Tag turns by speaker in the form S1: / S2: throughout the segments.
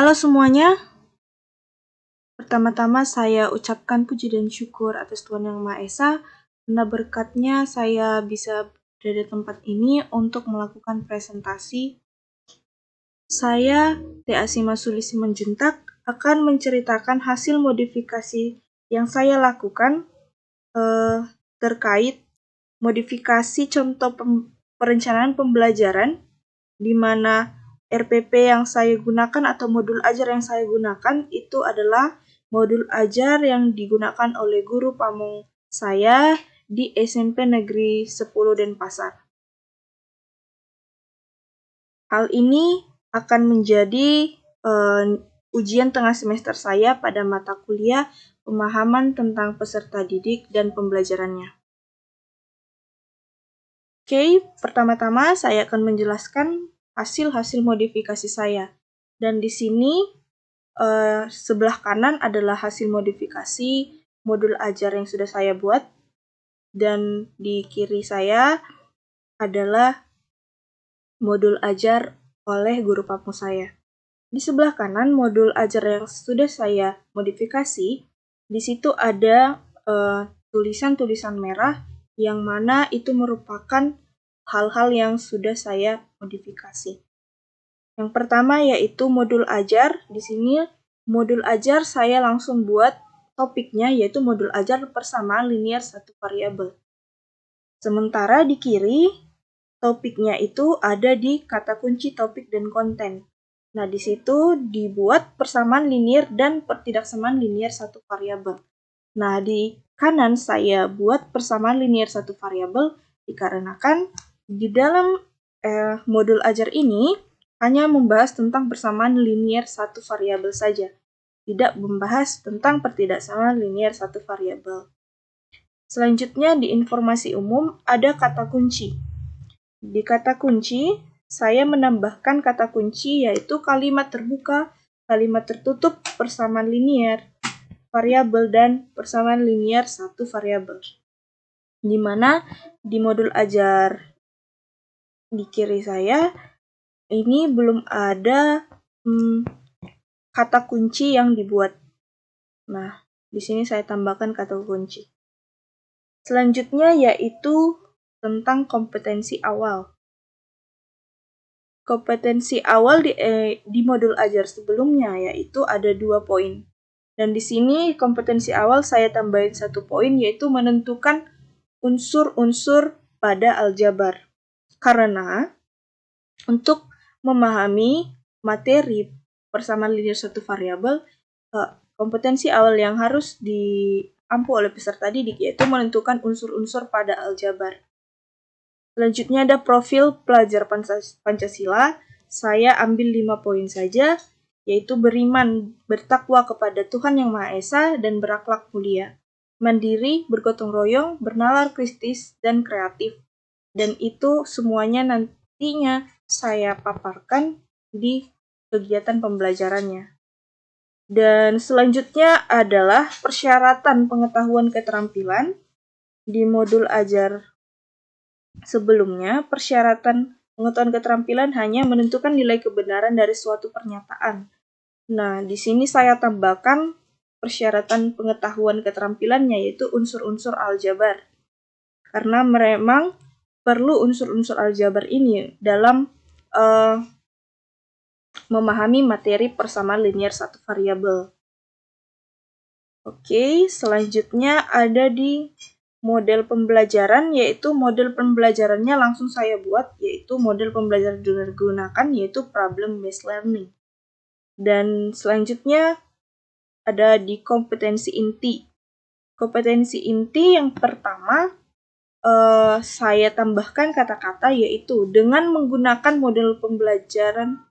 S1: Halo semuanya, pertama-tama saya ucapkan puji dan syukur atas Tuhan Yang Maha Esa, karena berkatnya saya bisa berada di tempat ini untuk melakukan presentasi. Saya, T.A. Simasuli Simanjuntak, akan menceritakan hasil modifikasi yang saya lakukan terkait modifikasi contoh perencanaan pembelajaran, di mana RPP yang saya gunakan atau modul ajar yang saya gunakan itu adalah modul ajar yang digunakan oleh guru pamong saya di SMP Negeri 10 Denpasar. Hal ini akan menjadi ujian tengah semester saya pada mata kuliah pemahaman tentang peserta didik dan pembelajarannya. Oke, pertama-tama saya akan menjelaskan hasil-hasil modifikasi saya. Dan di sini sebelah kanan adalah hasil modifikasi modul ajar yang sudah saya buat. Dan di kiri saya adalah modul ajar oleh guru pamong saya. Di sebelah kanan modul ajar yang sudah saya modifikasi, di situ ada tulisan-tulisan merah yang mana itu merupakan hal-hal yang sudah saya modifikasi. Yang pertama yaitu modul ajar. Di sini modul ajar saya langsung buat topiknya yaitu modul ajar persamaan linear satu variabel. Sementara di kiri topiknya itu ada di kata kunci topik dan konten. Nah, di situ dibuat persamaan linear dan pertidaksamaan linear satu variabel. Nah, di kanan saya buat persamaan linear satu variabel dikarenakan di dalam modul ajar ini hanya membahas tentang persamaan linear satu variabel saja, tidak membahas tentang pertidaksamaan linear satu variabel. Selanjutnya di informasi umum ada kata kunci. Di kata kunci, saya menambahkan kata kunci yaitu kalimat terbuka, kalimat tertutup, persamaan linear, variabel, dan persamaan linear satu variabel. Di mana di modul ajar di kiri saya, ini belum ada kata kunci yang dibuat. Nah, di sini saya tambahkan kata kunci. Selanjutnya yaitu tentang kompetensi awal. Kompetensi awal di modul ajar sebelumnya yaitu ada 2 poin. Dan di sini kompetensi awal saya tambahin 1 poin yaitu menentukan unsur-unsur pada aljabar. Karena untuk memahami materi persamaan linear satu variabel, kompetensi awal yang harus diampu oleh peserta didik yaitu menentukan unsur-unsur pada aljabar. Selanjutnya ada profil pelajar Pancasila. Saya ambil 5 poin saja, yaitu beriman, bertakwa kepada Tuhan Yang Maha Esa, dan berakhlak mulia. Mandiri, bergotong royong, bernalar kristis, dan kreatif. Dan itu semuanya nantinya saya paparkan di kegiatan pembelajarannya. Dan selanjutnya adalah persyaratan pengetahuan keterampilan. Di modul ajar sebelumnya, persyaratan pengetahuan keterampilan hanya menentukan nilai kebenaran dari suatu pernyataan. Nah, di sini saya tambahkan persyaratan pengetahuan keterampilannya yaitu unsur-unsur aljabar. Karena memang perlu unsur-unsur aljabar ini dalam memahami materi persamaan linear satu variabel. Oke, selanjutnya ada di model pembelajaran, yaitu model pembelajarannya langsung saya buat, yaitu model pembelajaran digunakan yaitu problem based learning. Dan selanjutnya ada di kompetensi inti. Kompetensi inti yang pertama saya tambahkan kata-kata yaitu dengan menggunakan model pembelajaran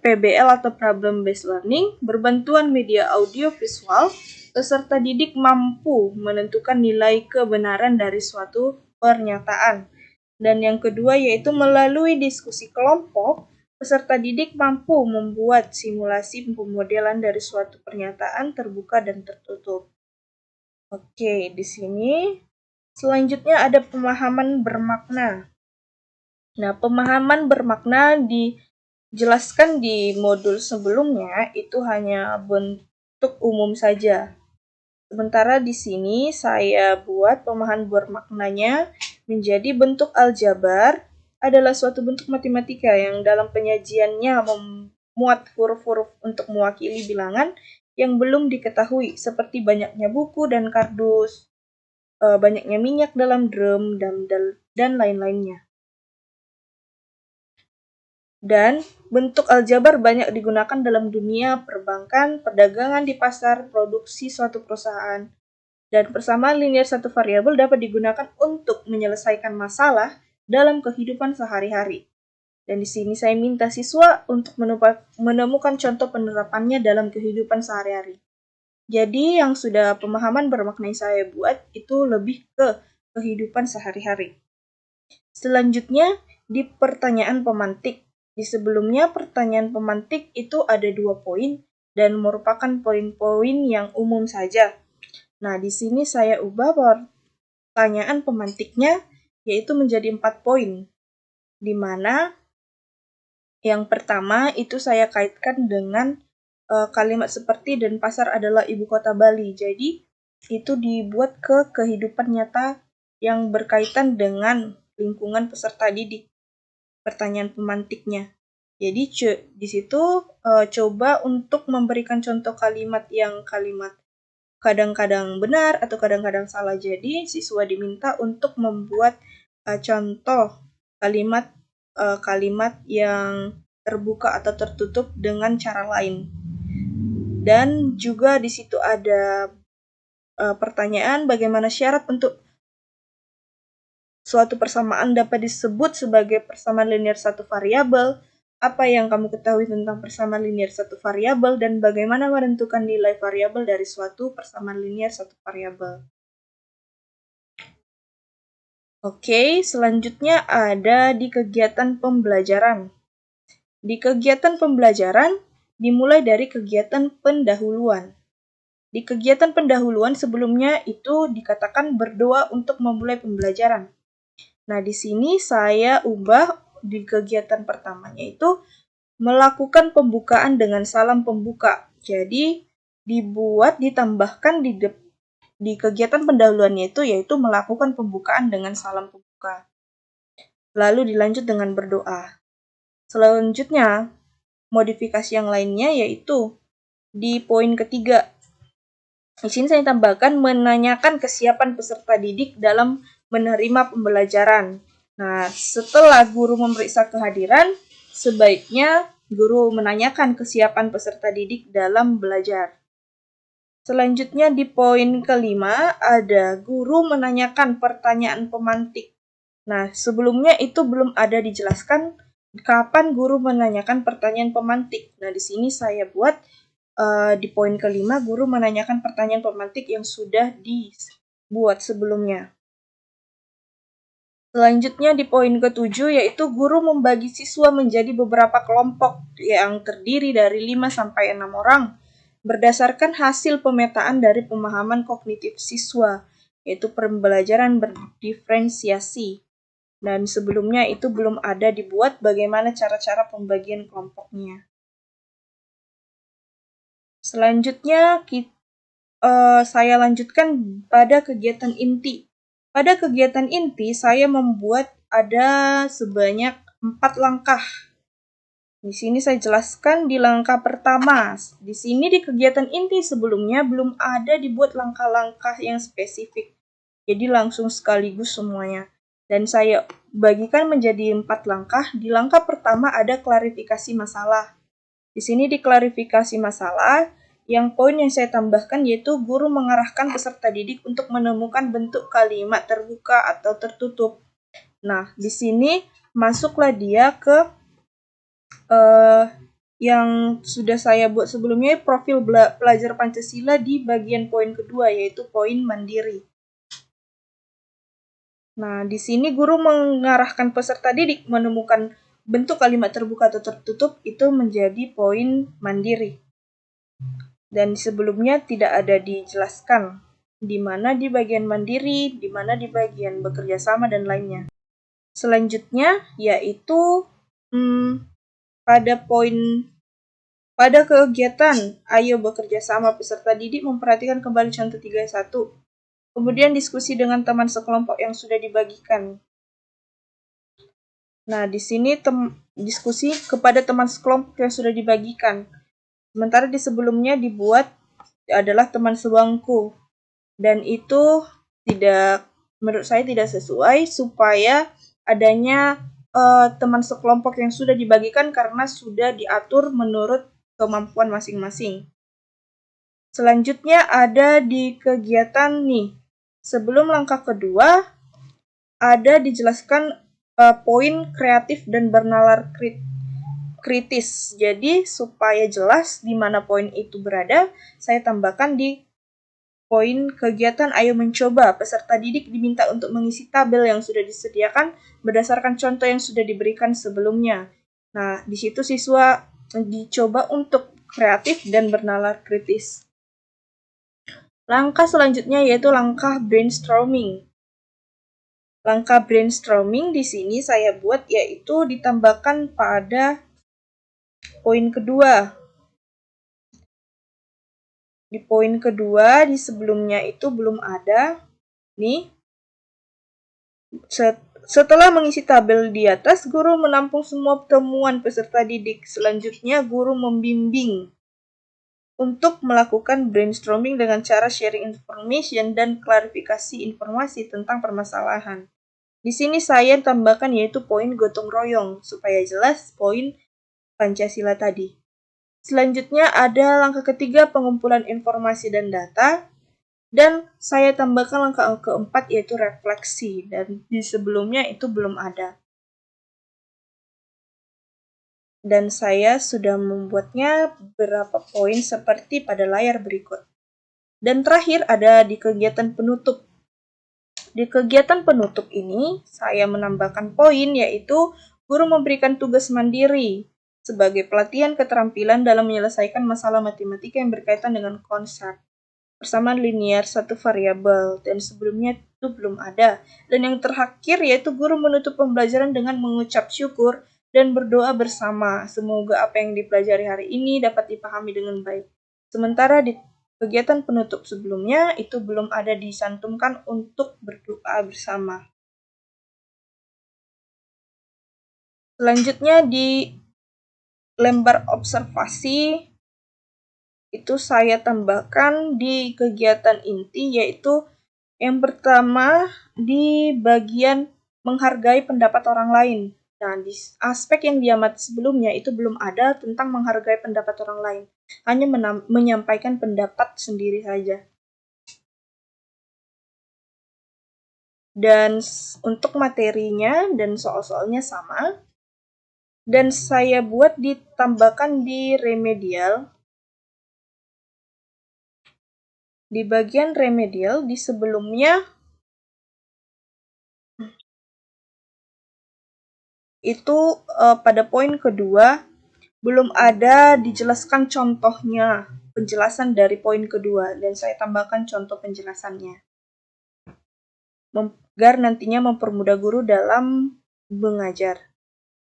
S1: PBL atau problem based learning, berbantuan media audio visual, peserta didik mampu menentukan nilai kebenaran dari suatu pernyataan. Dan yang kedua yaitu melalui diskusi kelompok, peserta didik mampu membuat simulasi pemodelan dari suatu pernyataan terbuka dan tertutup. Oke, di sini selanjutnya ada pemahaman bermakna. Nah, pemahaman bermakna di jelaskan di modul sebelumnya itu hanya bentuk umum saja. Sementara di sini saya buat pemahaman bermaknanya menjadi bentuk aljabar adalah suatu bentuk matematika yang dalam penyajiannya memuat huruf-huruf untuk mewakili bilangan yang belum diketahui, seperti banyaknya buku dan kardus, banyaknya minyak dalam drum, dan lain-lainnya. Dan bentuk aljabar banyak digunakan dalam dunia perbankan, perdagangan di pasar, produksi suatu perusahaan. Dan persamaan linear satu variabel dapat digunakan untuk menyelesaikan masalah dalam kehidupan sehari-hari. Dan di sini saya minta siswa untuk menemukan contoh penerapannya dalam kehidupan sehari-hari. Jadi yang sudah pemahaman bermakna yang saya buat itu lebih ke kehidupan sehari-hari. Selanjutnya di pertanyaan pemantik. Di sebelumnya pertanyaan pemantik itu ada 2 poin dan merupakan poin-poin yang umum saja. Nah, di sini saya ubah pertanyaan pemantiknya yaitu menjadi 4 poin. Di mana yang pertama itu saya kaitkan dengan kalimat seperti Denpasar adalah ibu kota Bali. Jadi itu dibuat ke kehidupan nyata yang berkaitan dengan lingkungan peserta didik. Pertanyaan pemantiknya. Jadi di situ coba untuk memberikan contoh kalimat yang kalimat kadang-kadang benar atau kadang-kadang salah. Jadi siswa diminta untuk membuat contoh kalimat yang terbuka atau tertutup dengan cara lain. Dan juga di situ ada pertanyaan bagaimana syarat untuk suatu persamaan dapat disebut sebagai persamaan linear satu variabel, apa yang kamu ketahui tentang persamaan linear satu variabel, dan bagaimana menentukan nilai variabel dari suatu persamaan linear satu variabel. Oke, selanjutnya ada di kegiatan pembelajaran. Di kegiatan pembelajaran dimulai dari kegiatan pendahuluan. Di kegiatan pendahuluan sebelumnya itu dikatakan berdoa untuk memulai pembelajaran. Nah, di sini saya ubah di kegiatan pertamanya itu melakukan pembukaan dengan salam pembuka. Jadi ditambahkan di kegiatan pendahuluannya itu yaitu melakukan pembukaan dengan salam pembuka. Lalu dilanjut dengan berdoa. Selanjutnya, modifikasi yang lainnya yaitu di poin ketiga. Di sini saya tambahkan menanyakan kesiapan peserta didik dalam menerima pembelajaran. Nah, setelah guru memeriksa kehadiran, sebaiknya guru menanyakan kesiapan peserta didik dalam belajar. Selanjutnya di poin kelima, ada guru menanyakan pertanyaan pemantik. Nah, sebelumnya itu belum ada dijelaskan kapan guru menanyakan pertanyaan pemantik. Nah, di sini saya buat di poin kelima, guru menanyakan pertanyaan pemantik yang sudah dibuat sebelumnya. Selanjutnya di poin ketujuh, yaitu guru membagi siswa menjadi beberapa kelompok yang terdiri dari 5-6 orang, berdasarkan hasil pemetaan dari pemahaman kognitif siswa, yaitu pembelajaran berdiferensiasi. Dan sebelumnya itu belum ada dibuat bagaimana cara-cara pembagian kelompoknya. Selanjutnya saya lanjutkan pada kegiatan inti. Pada kegiatan inti saya membuat ada sebanyak 4 langkah. Di sini saya jelaskan di langkah pertama. Di sini di kegiatan inti sebelumnya belum ada dibuat langkah-langkah yang spesifik. Jadi langsung sekaligus semuanya. Dan saya bagikan menjadi 4 langkah. Di langkah pertama ada klarifikasi masalah. Di sini di klarifikasi masalah, yang poin yang saya tambahkan yaitu guru mengarahkan peserta didik untuk menemukan bentuk kalimat terbuka atau tertutup. Nah, di sini masuklah dia ke yang sudah saya buat sebelumnya, profil pelajar Pancasila di bagian poin kedua, yaitu poin mandiri. Nah, di sini guru mengarahkan peserta didik menemukan bentuk kalimat terbuka atau tertutup itu menjadi poin mandiri. Dan sebelumnya tidak ada dijelaskan di mana di bagian mandiri, di mana di bagian bekerja sama dan lainnya. Selanjutnya yaitu pada kegiatan Ayo Bekerja Sama, peserta didik memperhatikan kembali contoh 3.1. Kemudian diskusi dengan teman sekelompok yang sudah dibagikan. Nah, di sini diskusi kepada teman sekelompok yang sudah dibagikan. Sementara di sebelumnya dibuat adalah teman sebangku. Dan itu menurut saya tidak sesuai, supaya adanya teman sekelompok yang sudah dibagikan karena sudah diatur menurut kemampuan masing-masing. Selanjutnya ada di kegiatan nih. Sebelum langkah kedua, ada dijelaskan poin kreatif dan bernalar kritis. Jadi supaya jelas di mana poin itu berada, saya tambahkan di poin kegiatan Ayo Mencoba. Peserta didik diminta untuk mengisi tabel yang sudah disediakan berdasarkan contoh yang sudah diberikan sebelumnya. Nah, di situ siswa dicoba untuk kreatif dan bernalar kritis. Langkah selanjutnya yaitu langkah brainstorming. Langkah brainstorming di sini saya buat yaitu ditambahkan pada poin kedua. Di poin kedua, di sebelumnya itu belum ada. Nih, setelah mengisi tabel di atas, guru menampung semua temuan peserta didik. Selanjutnya, guru membimbing untuk melakukan brainstorming dengan cara sharing information dan klarifikasi informasi tentang permasalahan. Di sini saya tambahkan yaitu poin gotong royong, supaya jelas poin Pancasila tadi. Selanjutnya ada langkah ketiga, pengumpulan informasi dan data. Dan saya tambahkan langkah keempat yaitu refleksi, dan di sebelumnya itu belum ada. Dan saya sudah membuatnya beberapa poin seperti pada layar berikut. Dan terakhir ada di kegiatan penutup. Di kegiatan penutup ini saya menambahkan poin yaitu guru memberikan tugas mandiri sebagai pelatihan keterampilan dalam menyelesaikan masalah matematika yang berkaitan dengan konsep persamaan linear satu variabel, dan sebelumnya itu belum ada. Dan yang terakhir yaitu guru menutup pembelajaran dengan mengucap syukur dan berdoa bersama. Semoga apa yang dipelajari hari ini dapat dipahami dengan baik. Sementara di kegiatan penutup sebelumnya itu belum ada disantumkan untuk berdoa bersama. Selanjutnya di lembar observasi itu saya tambahkan di kegiatan inti yaitu yang pertama di bagian menghargai pendapat orang lain. Nah, di aspek yang diamati sebelumnya itu belum ada tentang menghargai pendapat orang lain. Hanya menyampaikan pendapat sendiri saja. Dan untuk materinya dan soal-soalnya sama. Dan saya buat ditambahkan di remedial. Di bagian remedial, di sebelumnya itu pada poin kedua belum ada dijelaskan contohnya, penjelasan dari poin kedua, dan saya tambahkan contoh penjelasannya agar nantinya mempermudah guru dalam mengajar.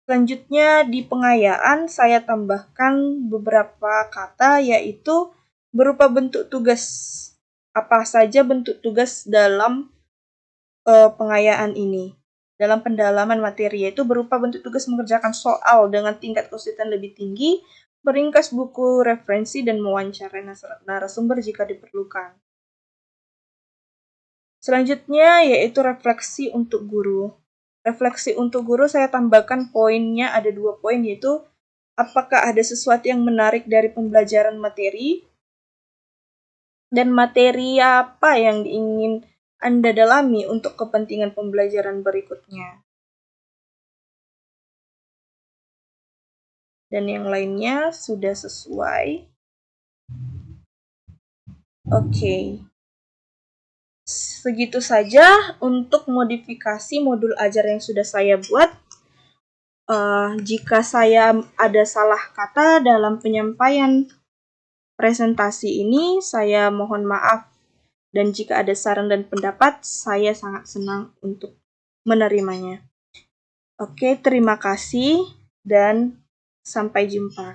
S1: Selanjutnya di pengayaan saya tambahkan beberapa kata yaitu berupa bentuk tugas. Apa saja bentuk tugas dalam pengayaan ini? Dalam pendalaman materi yaitu berupa bentuk tugas mengerjakan soal dengan tingkat kesulitan lebih tinggi, meringkas buku referensi, dan mewawancarai narasumber jika diperlukan. Selanjutnya yaitu refleksi untuk guru. Refleksi untuk guru saya tambahkan poinnya ada 2 poin yaitu apakah ada sesuatu yang menarik dari pembelajaran materi dan materi apa yang ingin Anda dalami untuk kepentingan pembelajaran berikutnya. Dan yang lainnya sudah sesuai. Oke. Segitu saja untuk modifikasi modul ajar yang sudah saya buat. Jika saya ada salah kata dalam penyampaian presentasi ini, saya mohon maaf. Dan jika ada saran dan pendapat, saya sangat senang untuk menerimanya. Oke, terima kasih dan Sampai jumpa.